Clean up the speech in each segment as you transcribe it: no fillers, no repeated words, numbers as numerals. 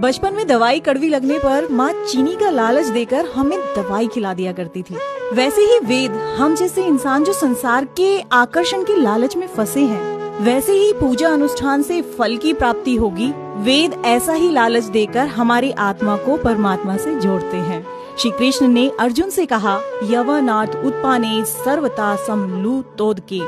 बचपन में दवाई कड़वी लगने पर माँ चीनी का लालच देकर हमें दवाई खिला दिया करती थी। वैसे ही वेद हम जैसे इंसान जो संसार के आकर्षण के लालच में फंसे हैं, वैसे ही पूजा अनुष्ठान से फल की प्राप्ति होगी। वेद ऐसा ही लालच देकर हमारी आत्मा को परमात्मा से जोड़ते हैं। श्री कृष्ण ने अर्जुन से कहा, यवनार्थ उत्पाने सर्वता समलुतोद के।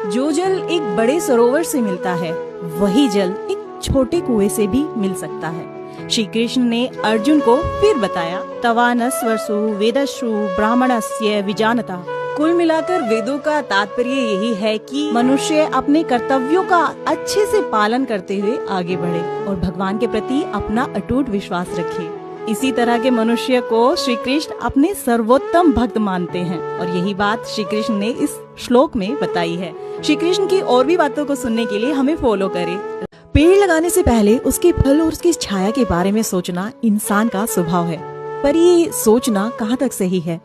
जो जल एक बड़े सरोवर से मिलता है, वही जल एक छोटे कुएं से भी मिल सकता है। श्री कृष्ण ने अर्जुन को फिर बताया, तवानस्वर्सु वेदश्रु ब्राह्मणस्य विजानता। कुल मिलाकर वेदों का तात्पर्य यही है कि मनुष्य अपने कर्तव्यों का अच्छे से पालन करते हुए आगे बढ़े और भगवान के प्रति अपना अटूट विश्वास रखे। इसी तरह के मनुष्य को श्री कृष्ण अपने सर्वोत्तम भक्त मानते हैं और यही बात श्री कृष्ण ने इस श्लोक में बताई है। श्री कृष्ण की और भी बातों को सुनने के लिए हमें फॉलो करें। पेड़ लगाने से पहले उसके फल और उसकी छाया के बारे में सोचना इंसान का स्वभाव है, पर ये सोचना कहाँ तक सही है।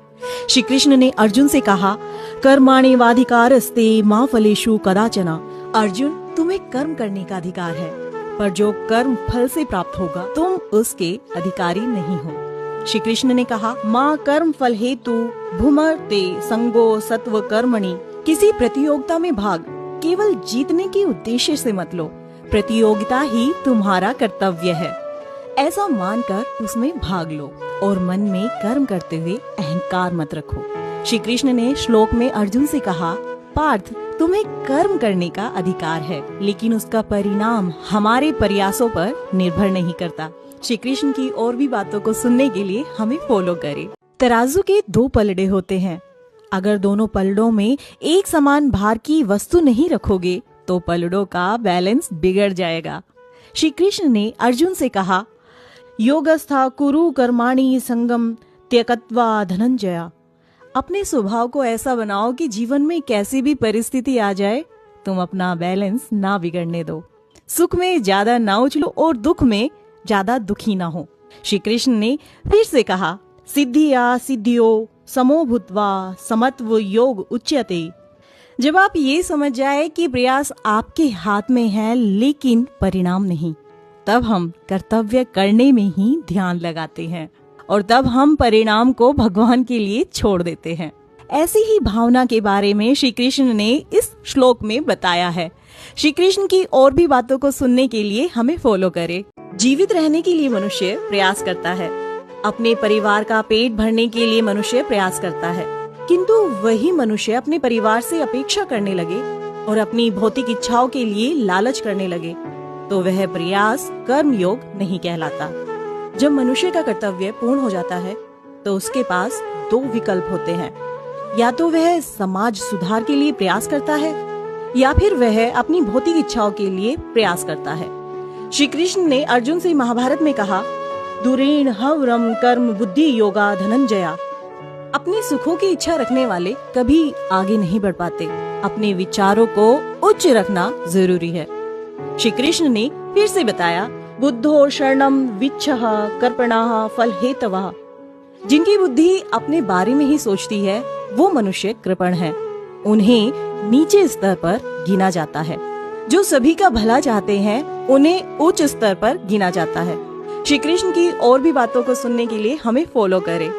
श्री कृष्ण ने अर्जुन से कहा, कर्माणि वाधिकारस्ते मा फलेषु कदाचन। अर्जुन, तुम्हें कर्म करने का अधिकार है, पर जो कर्म फल से प्राप्त होगा तुम उसके अधिकारी नहीं हो। श्री कृष्ण ने कहा, माँ कर्म फल हेतु भूमर्ते संगो सत्व कर्मणि। किसी प्रतियोगिता में भाग केवल जीतने के उद्देश्य से मत लो, प्रतियोगिता ही तुम्हारा कर्तव्य है ऐसा मानकर उसमें भाग लो और मन में कर्म करते हुए अहंकार मत रखो। श्री कृष्ण ने श्लोक में अर्जुन से कहा, पार्थ, तुम्हें कर्म करने का अधिकार है, लेकिन उसका परिणाम हमारे प्रयासों पर निर्भर नहीं करता। श्री कृष्ण की और भी बातों को सुनने के लिए हमें फॉलो करें। तराजू के दो पलड़े होते हैं। अगर दोनों पलड़ों में एक समान भार की वस्तु नहीं रखोगे तो पलड़ों का बैलेंस बिगड़ जाएगा। श्री कृष्ण ने अर्जुन से कहा, योगस्था कुरु कर्माणि संगम त्यक्त्वा धनंजय। अपने स्वभाव को ऐसा बनाओ कि जीवन में कैसी भी परिस्थिति आ जाए तुम अपना बैलेंस ना बिगड़ने दो। सुख में ज्यादा ना उछलो और दुख में ज्यादा दुखी ना हो। श्री कृष्ण ने फिर से कहा, सिद्धिया सिद्धियो समो भूत्वा समत्व योग उच्यते। जब आप ये समझ जाए कि प्रयास आपके हाथ में है लेकिन परिणाम नहीं, तब हम कर्तव्य करने में ही ध्यान लगाते हैं और तब हम परिणाम को भगवान के लिए छोड़ देते हैं। ऐसी ही भावना के बारे में श्री कृष्ण ने इस श्लोक में बताया है। श्री कृष्ण की और भी बातों को सुनने के लिए हमें फॉलो करें। जीवित रहने के लिए मनुष्य प्रयास करता है, अपने परिवार का पेट भरने के लिए मनुष्य प्रयास करता है, किंतु वही मनुष्य अपने परिवार से अपेक्षा करने लगे और अपनी भौतिक इच्छाओं के लिए लालच करने लगे तो वह प्रयास कर्म योग नहीं कहलाता। जब मनुष्य का कर्तव्य पूर्ण हो जाता है तो उसके पास दो विकल्प होते हैं, या तो वह समाज सुधार के लिए प्रयास करता है या फिर वह अपनी भौतिक इच्छाओं के लिए प्रयास करता है। श्री कृष्ण ने अर्जुन से महाभारत में कहा, दुरेण हवरम कर्म बुद्धि योगा धनंजया। अपने सुखों की इच्छा रखने वाले कभी आगे नहीं बढ़ पाते। अपने विचारों को उच्च रखना जरूरी है। श्री कृष्ण ने फिर से बताया, बुद्धो शरणम विच्छः कर्पणाः फल हेतवः। जिनकी बुद्धि अपने बारे में ही सोचती है वो मनुष्य कृपण है, उन्हें नीचे स्तर पर गिना जाता है। जो सभी का भला चाहते हैं उन्हें उच्च स्तर पर गिना जाता है। श्री कृष्ण की और भी बातों को सुनने के लिए हमें फॉलो करें।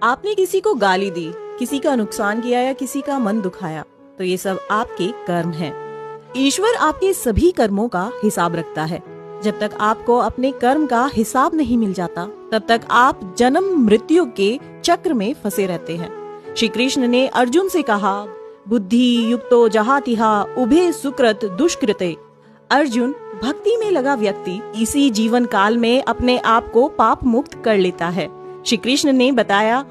आपने किसी को गाली दी, किसी का नुकसान किया या किसी का मन दुखाया तो ये सब आपके कर्म हैं। ईश्वर आपके सभी कर्मों का हिसाब रखता है। जब तक आपको अपने कर्म का हिसाब नहीं मिल जाता तब तक आप जन्म मृत्यु के चक्र में फंसे रहते हैं। श्री कृष्ण ने अर्जुन से कहा, बुद्धि युक्तो जहातिहा उभे सुकृत दुष्कृते। अर्जुन, भक्ति में लगा व्यक्ति इसी जीवन काल में अपने आप को पाप मुक्त कर लेता है। श्री कृष्ण ने बताया,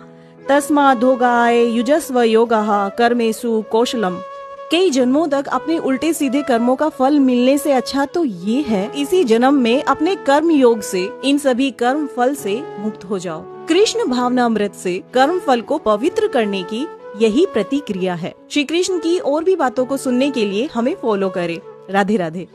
तस्माद्धोगाय युजस्व योगः कर्मेषु कौशलम। कई जन्मों तक अपने उल्टे सीधे कर्मों का फल मिलने से अच्छा तो ये है इसी जन्म में अपने कर्म योग से इन सभी कर्म फल से मुक्त हो जाओ। कृष्ण भावनामृत से कर्म फल को पवित्र करने की यही प्रतिक्रिया है। श्री कृष्ण की और भी बातों को सुनने के लिए हमें फॉलो करें। राधे राधे।